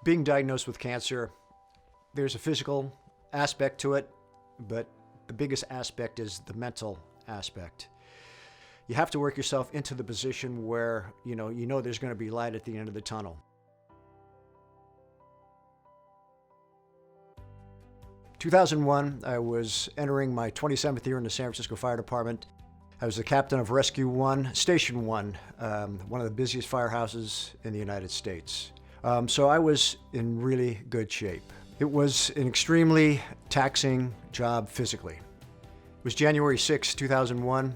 Being diagnosed with cancer, there's a physical aspect to it, but the biggest aspect is the mental aspect. You have to work yourself into the position where you know there's going to be light at the end of the tunnel. In 2001, I was entering my 27th year in the San Francisco Fire Department. I was the captain of Rescue 1, Station 1, one of the busiest firehouses in the United States. So I was in really good shape. It was an extremely taxing job physically. It was January 6, 2001.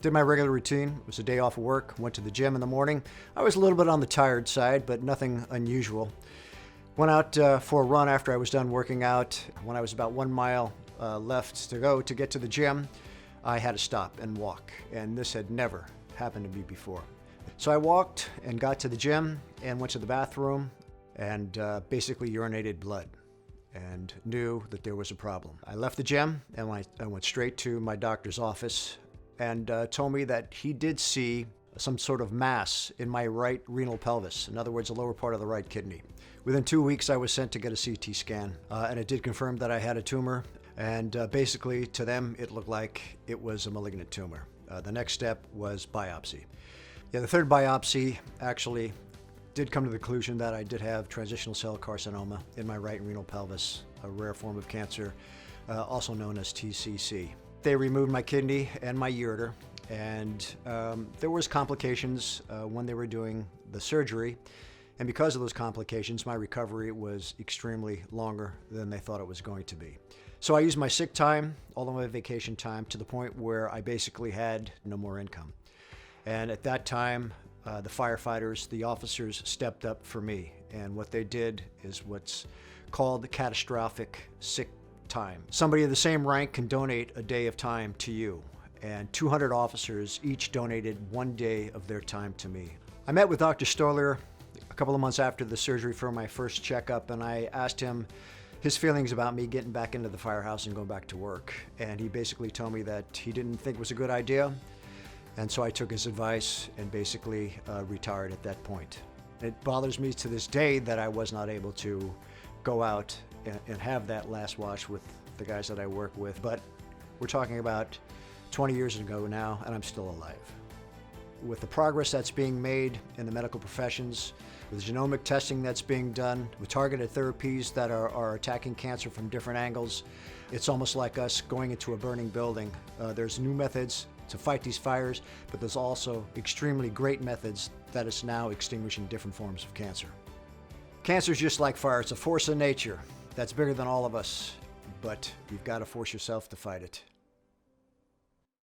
Did my regular routine. It was a day off of work. Went to the gym in the morning. I was a little bit on the tired side, but nothing unusual. Went out for a run after I was done working out. When I was about 1 mile left to go to get to the gym, I had to stop and walk, and this had never happened to me before. So I walked and got to the gym and went to the bathroom and basically urinated blood and knew that there was a problem. I left the gym and I went straight to my doctor's office and told me that he did see some sort of mass in my right renal pelvis, in other words, the lower part of the right kidney. Within 2 weeks, I was sent to get a CT scan, and it did confirm that I had a tumor, and basically to them, it looked like it was a malignant tumor. The next step was biopsy. Yeah, the third biopsy actually did come to the conclusion that I did have transitional cell carcinoma in my right renal pelvis, a rare form of cancer, also known as TCC. They removed my kidney and my ureter, and there was complications when they were doing the surgery. And because of those complications, my recovery was extremely longer than they thought it was going to be. So I used my sick time, all of my vacation time, to the point where I basically had no more income. And at that time, the firefighters, the officers stepped up for me. And what they did is what's called catastrophic sick time. Somebody of the same rank can donate a day of time to you. And 200 officers each donated 1 day of their time to me. I met with Dr. Stoller a couple of months after the surgery for my first checkup, and I asked him his feelings about me getting back into the firehouse and going back to work. And he basically told me that he didn't think it was a good idea. And so I took his advice and basically retired at that point. It bothers me to this day that I was not able to go out and have that last watch with the guys that I work with. But we're talking about 20 years ago now, and I'm still alive. With the progress that's being made in the medical professions, with genomic testing that's being done, with targeted therapies that are attacking cancer from different angles, it's almost like us going into a burning building. There's new methods to fight these fires, but there's also extremely great methods that is now extinguishing different forms of cancer. Cancer is just like fire. It's a force of nature that's bigger than all of us, but you've got to force yourself to fight it.